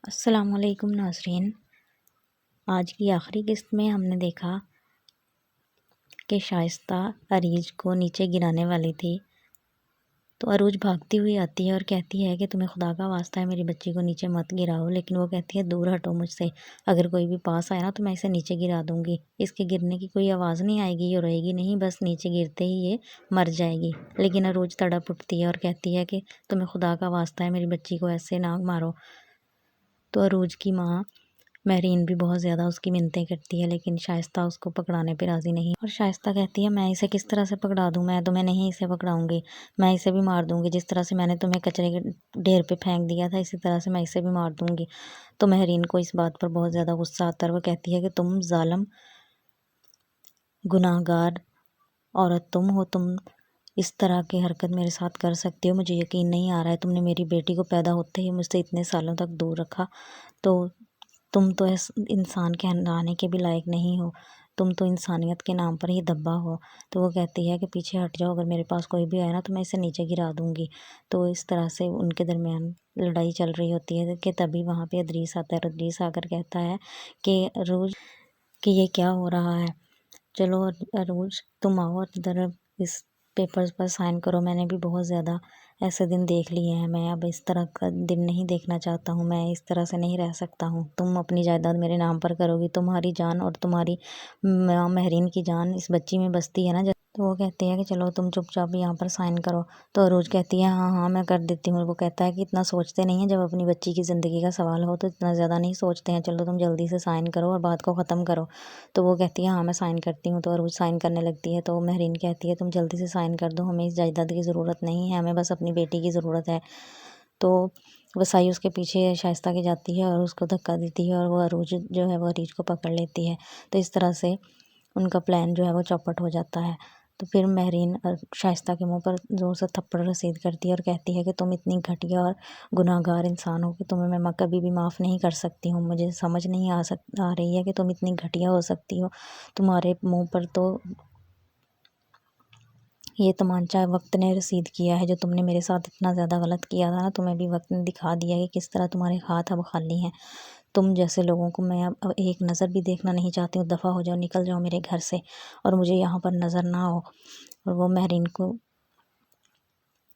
السلام علیکم ناظرین، آج کی آخری قسط میں ہم نے دیکھا کہ شائستہ عریج کو نیچے گرانے والی تھی تو عروج بھاگتی ہوئی آتی ہے اور کہتی ہے کہ تمہیں خدا کا واسطہ ہے میری بچی کو نیچے مت گراؤ، لیکن وہ کہتی ہے دور ہٹو مجھ سے، اگر کوئی بھی پاس آئے نا تو میں اسے نیچے گرا دوں گی، اس کے گرنے کی کوئی آواز نہیں آئے گی، یہ روئے گی نہیں، بس نیچے گرتے ہی یہ مر جائے گی۔ لیکن عروج تڑپ اٹھتی ہے اور کہتی ہے کہ تمہیں خدا کا واسطہ ہے میری بچی کو ایسے نہ مارو۔ تو عروج کی ماں مہرین بھی بہت زیادہ اس کی منتیں کرتی ہے، لیکن شائستہ اس کو پکڑانے پہ راضی نہیں، اور شائستہ کہتی ہے میں اسے کس طرح سے پکڑا دوں، میں تمہیں نہیں اسے پکڑاؤں گی، میں اسے بھی مار دوں گی، جس طرح سے میں نے تمہیں کچرے کے ڈھیر پہ پھینک دیا تھا اسی طرح سے میں اسے بھی مار دوں گی۔ تو مہرین کو اس بات پر بہت زیادہ غصہ آتا ہے اور وہ کہتی ہے کہ تم ظالم گناہ گار عورت تم ہو، تم اس طرح کی حرکت میرے ساتھ کر سکتی ہو، مجھے یقین نہیں آ رہا ہے، تم نے میری بیٹی کو پیدا ہوتے ہی مجھ سے اتنے سالوں تک دور رکھا، تو تم تو انسان کہلانے کے بھی لائق نہیں ہو، تم تو انسانیت کے نام پر ہی دبا ہو۔ تو وہ کہتی ہے کہ پیچھے ہٹ جاؤ، اگر میرے پاس کوئی بھی آئے نا تو میں اسے نیچے گرا دوں گی۔ تو اس طرح سے ان کے درمیان لڑائی چل رہی ہوتی ہے کہ تبھی وہاں پہ ادریس آتا ہے، ادریس آ کر کہتا ہے کہ عروج کہ یہ کیا ہو رہا ہے، چلو عروج تم آؤ اور ادھر اس پیپرز پر سائن کرو، میں نے بھی بہت زیادہ ایسے دن دیکھ لیے ہیں، میں اب اس طرح کا دن نہیں دیکھنا چاہتا ہوں، میں اس طرح سے نہیں رہ سکتا ہوں، تم اپنی جائیداد میرے نام پر کرو گی، تمہاری جان اور تمہاری مہرین کی جان اس بچی میں بستی ہے نا۔ تو وہ کہتے ہیں کہ چلو تم چپ چاپ یہاں پر سائن کرو۔ تو عروج کہتی ہے ہاں ہاں میں کر دیتی ہوں۔ وہ کہتا ہے کہ اتنا سوچتے نہیں ہیں، جب اپنی بچی کی زندگی کا سوال ہو تو اتنا زیادہ نہیں سوچتے ہیں، چلو تم جلدی سے سائن کرو اور بات کو ختم کرو۔ تو وہ کہتی ہے ہاں میں سائن کرتی ہوں۔ تو عروج سائن کرنے لگتی ہے تو مہرین کہتی ہے تم جلدی سے سائن کر دو، ہمیں اس جائیداد کی ضرورت نہیں ہے، ہمیں بس اپنی بیٹی کی ضرورت ہے۔ تو وسائی اس کے پیچھے شائستہ کی جاتی ہے اور اس کو دھکا دیتی ہے اور وہ عروج جو ہے وہ عریج کو پکڑ لیتی ہے۔ تو اس طرح سے ان کا پلان جو ہے وہ چوپٹ ہو جاتا ہے۔ تو پھر مہرین شائستہ کے منہ پر زور سے تھپڑ رسید کرتی ہے اور کہتی ہے کہ تم اتنی گھٹیا اور گناہ گار انسان ہو کہ تمہیں میں کبھی بھی معاف نہیں کر سکتی ہوں، مجھے سمجھ نہیں آ رہی ہے کہ تم اتنی گھٹیا ہو سکتی ہو، تمہارے منہ پر تو یہ تمانچہ وقت نے رسید کیا ہے، جو تم نے میرے ساتھ اتنا زیادہ غلط کیا تھا نا، تمہیں بھی وقت نے دکھا دیا کہ کس طرح تمہارے ہاتھ اب خالی ہیں، تم جیسے لوگوں کو میں اب ایک نظر بھی دیکھنا نہیں چاہتی ہوں، دفع ہو جاؤ، نکل جاؤ میرے گھر سے اور مجھے یہاں پر نظر نہ ہو۔ اور وہ مہرین کو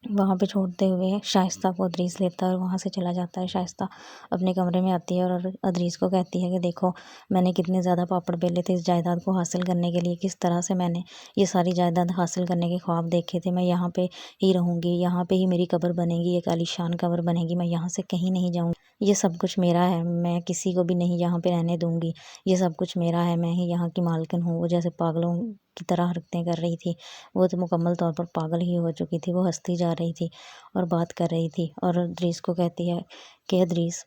وہاں پہ چھوڑتے ہوئے شائستہ کو ادریس لیتا ہے اور وہاں سے چلا جاتا ہے۔ شائستہ اپنے کمرے میں آتی ہے اور ادریس کو کہتی ہے کہ دیکھو میں نے کتنے زیادہ پاپڑ بیلے تھے اس جائیداد کو حاصل کرنے کے لیے، کس طرح سے میں نے یہ ساری جائیداد حاصل کرنے کے خواب دیکھے تھے، میں یہاں پہ ہی رہوں گی، یہاں پہ ہی میری قبر بنے گی، ایک عالیشان قبر بنے گی، میں یہاں سے کہیں نہیں جاؤں گی، یہ سب کچھ میرا ہے، میں کسی کو بھی نہیں یہاں پہ رہنے دوں گی، یہ سب کچھ میرا ہے، میں ہی یہاں کی مالکن ہوں۔ وہ جیسے پاگلوں کی طرح حرکتیں کر رہی تھی، وہ تو مکمل طور پر پاگل ہی ہو چکی تھی، وہ ہنستی جا رہی تھی اور بات کر رہی تھی اور ادریس کو کہتی ہے کہ ادریس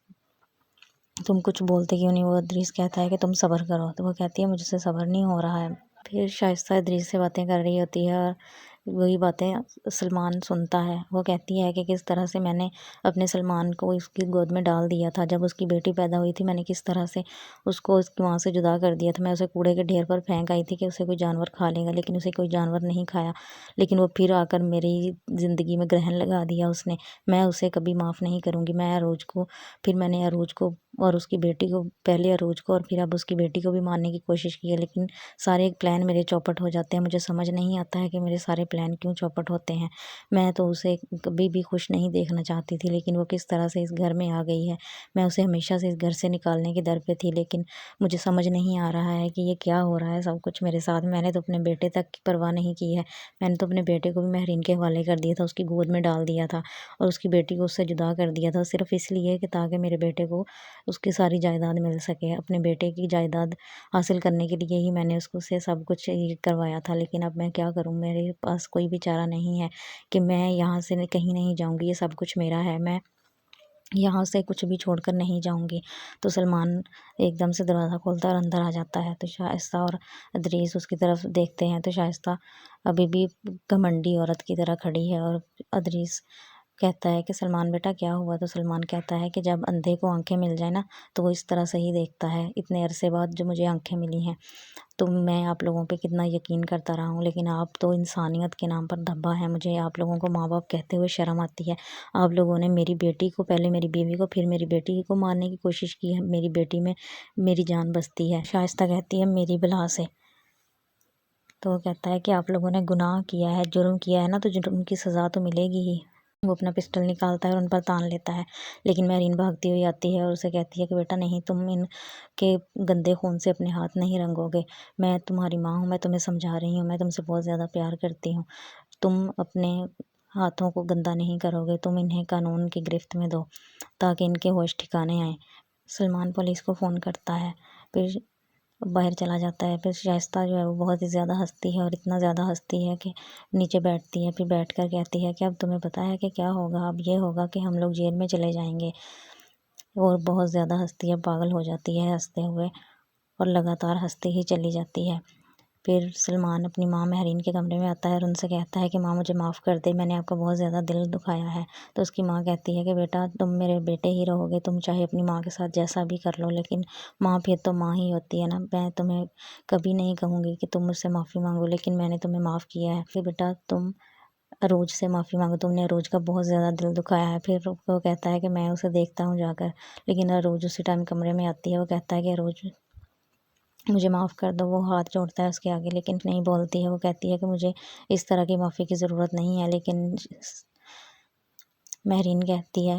تم کچھ بولتے کیوں نہیں؟ وہ ادریس کہتا ہے کہ تم صبر کرو، تو وہ کہتی ہے مجھ سے صبر نہیں ہو رہا ہے۔ پھر شائستہ ادریس سے باتیں کر رہی ہوتی ہے اور وہی باتیں سلمان سنتا ہے۔ وہ کہتی ہے کہ کس طرح سے میں نے اپنے سلمان کو اس کی گود میں ڈال دیا تھا، جب اس کی بیٹی پیدا ہوئی تھی میں نے کس طرح سے اس کو اس کی ماں سے جدا کر دیا تھا، میں اسے کوڑے کے ڈھیر پر پھینک آئی تھی کہ اسے کوئی جانور کھا لے گا، لیکن اسے کوئی جانور نہیں کھایا، لیکن وہ پھر آ کر میری زندگی میں گرہن لگا دیا اس نے، میں اسے کبھی معاف نہیں کروں گی۔ میں عروج کو پھر میں نے عروج کو اور اس کی بیٹی کو، پہلے عروج کو اور پھر اب اس کی بیٹی کو بھی مارنے کی کوشش کی ہے، لیکن سارے پلان میرے چوپٹ ہو جاتے ہیں، مجھے سمجھ نہیں آتا ہے کہ میرے سارے پلان کیوں چوپٹ ہوتے ہیں۔ میں تو اسے کبھی بھی خوش نہیں دیکھنا چاہتی تھی، لیکن وہ کس طرح سے اس گھر میں آ گئی ہے، میں اسے ہمیشہ سے اس گھر سے نکالنے کی در پہ تھی، لیکن مجھے سمجھ نہیں آ رہا ہے کہ یہ کیا ہو رہا ہے سب کچھ میرے ساتھ۔ میں نے تو اپنے بیٹے تک کی پرواہ نہیں کی ہے، میں نے تو اپنے بیٹے کو بھی مہرین کے حوالے کر دیا تھا، اس کی گود میں ڈال دیا تھا اور اس کی بیٹی کو اس سے جدا کر دیا تھا، صرف اس لیے کہ تاکہ میرے بیٹے کو اس کی ساری جائیداد مل سکے۔ اپنے بیٹے کی جائیداد حاصل کرنے کے لیے ہی میں نے اس کو سے سب کچھ کروایا تھا، لیکن اب میں کیا کروں، میرے پاس کوئی بھی چارہ نہیں ہے کہ میں یہاں سے کہیں نہیں جاؤں گی، یہ سب کچھ میرا ہے، میں یہاں سے کچھ بھی چھوڑ کر نہیں جاؤں گی۔ تو سلمان ایک دم سے دروازہ کھولتا ہے اور اندر آ جاتا ہے، تو شائستہ اور ادریس اس کی طرف دیکھتے ہیں تو شائستہ ابھی بھی گھمنڈی عورت کی طرح کھڑی ہے اور ادریس کہتا ہے کہ سلمان بیٹا کیا ہوا؟ تو سلمان کہتا ہے کہ جب اندھے کو آنکھیں مل جائیں نا تو وہ اس طرح سے ہی دیکھتا ہے، اتنے عرصے بعد جو مجھے آنکھیں ملی ہیں تو میں آپ لوگوں پہ کتنا یقین کرتا رہا ہوں، لیکن آپ تو انسانیت کے نام پر دھبا ہے، مجھے آپ لوگوں کو ماں باپ کہتے ہوئے شرم آتی ہے۔ آپ لوگوں نے میری بیٹی کو، پہلے میری بیوی کو، پھر میری بیٹی کو مارنے کی کوشش کی ہے، میری بیٹی میں میری جان بستی ہے۔ شائستہ کہتی ہے میری بلا سے، تو وہ کہتا ہے کہ آپ لوگوں نے گناہ کیا ہے، جرم کیا ہے نا، تو جرم کی سزا تو ملے گی ہی۔ وہ اپنا پسٹل نکالتا ہے اور ان پر تان لیتا ہے، لیکن مہرین بھاگتی ہوئی آتی ہے اور اسے کہتی ہے کہ بیٹا نہیں، تم ان کے گندے خون سے اپنے ہاتھ نہیں رنگو گے، میں تمہاری ماں ہوں، میں تمہیں سمجھا رہی ہوں، میں تم سے بہت زیادہ پیار کرتی ہوں، تم اپنے ہاتھوں کو گندا نہیں کرو گے، تم انہیں قانون کی گرفت میں دو تاکہ ان کے ہوش ٹھکانے آئیں۔ سلمان پولیس کو فون کرتا ہے، پھر باہر چلا جاتا ہے۔ پھر شائستہ جو ہے وہ بہت ہی زیادہ ہنستی ہے، اور اتنا زیادہ ہنستی ہے کہ نیچے بیٹھتی ہے، پھر بیٹھ کر کہتی ہے کہ اب تمہیں پتہ ہے کہ کیا ہوگا؟ اب یہ ہوگا کہ ہم لوگ جیل میں چلے جائیں گے۔ اور بہت زیادہ ہنستی ہے، پاگل ہو جاتی ہے ہنستے ہوئے، اور لگاتار ہنستی ہی چلی جاتی ہے۔ پھر سلمان اپنی ماں مہرین کے کمرے میں آتا ہے اور ان سے کہتا ہے کہ ماں مجھے معاف کر دے، میں نے آپ کا بہت زیادہ دل دکھایا ہے۔ تو اس کی ماں کہتی ہے کہ بیٹا تم میرے بیٹے ہی رہو گے، تم چاہے اپنی ماں کے ساتھ جیسا بھی کر لو، لیکن ماں پھر تو ماں ہی ہوتی ہے نا، میں تمہیں کبھی نہیں کہوں گی کہ تم مجھ سے معافی مانگو، لیکن میں نے تمہیں معاف کیا ہے کہ بیٹا تم عروج سے معافی مانگو، تم نے عروج کا بہت زیادہ دل دکھایا ہے۔ پھر وہ کہتا ہے کہ میں اسے دیکھتا ہوں جا کر، لیکن عروج اسی ٹائم کمرے میں آتی ہے۔ وہ کہتا ہے کہ عروج مجھے معاف کر دو، وہ ہاتھ جوڑتا ہے اس کے آگے، لیکن نہیں بولتی ہے۔ وہ کہتی ہے کہ مجھے اس طرح کی معافی کی ضرورت نہیں ہے، لیکن مہرین کہتی ہے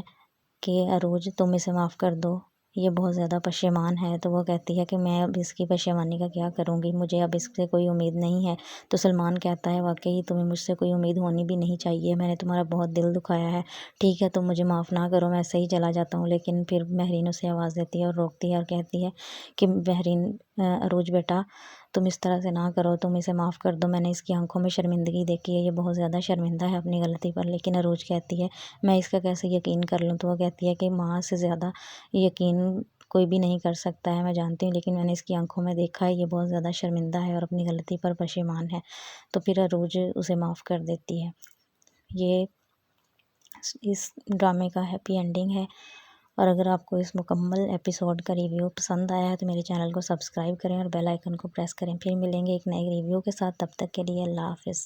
کہ عروج تم اسے معاف کر دو، یہ بہت زیادہ پشیمان ہے۔ تو وہ کہتی ہے کہ میں اب اس کی پشیمانی کا کیا کروں گی، مجھے اب اس سے کوئی امید نہیں ہے۔ تو سلمان کہتا ہے واقعی تمہیں مجھ سے کوئی امید ہونی بھی نہیں چاہیے، میں نے تمہارا بہت دل دکھایا ہے، ٹھیک ہے تم مجھے معاف نہ کرو، میں ایسے ہی چلا جاتا ہوں۔ لیکن پھر مہرین اسے آواز دیتی ہے اور روکتی ہے اور کہتی ہے کہ عروج بیٹا تم اس طرح سے نہ کرو، تم اسے معاف کر دو، میں نے اس کی آنکھوں میں شرمندگی دیکھی ہے، یہ بہت زیادہ شرمندہ ہے اپنی غلطی پر۔ لیکن عروج کہتی ہے میں اس کا کیسے یقین کر لوں؟ تو وہ کہتی ہے کہ ماں سے زیادہ یقین کوئی بھی نہیں کر سکتا ہے، میں جانتی ہوں، لیکن میں نے اس کی آنکھوں میں دیکھا ہے، یہ بہت زیادہ شرمندہ ہے اور اپنی غلطی پر پشیمان ہے۔ تو پھر عروج اسے معاف کر دیتی ہے۔ یہ اس ڈرامے کا ہیپی اینڈنگ ہے، اور اگر آپ کو اس مکمل ایپیسوڈ کا ریویو پسند آیا ہے تو میرے چینل کو سبسکرائب کریں اور بیل آئیکن کو پریس کریں۔ پھر ملیں گے ایک نئے ریویو کے ساتھ، تب تک کے لیے اللہ حافظ۔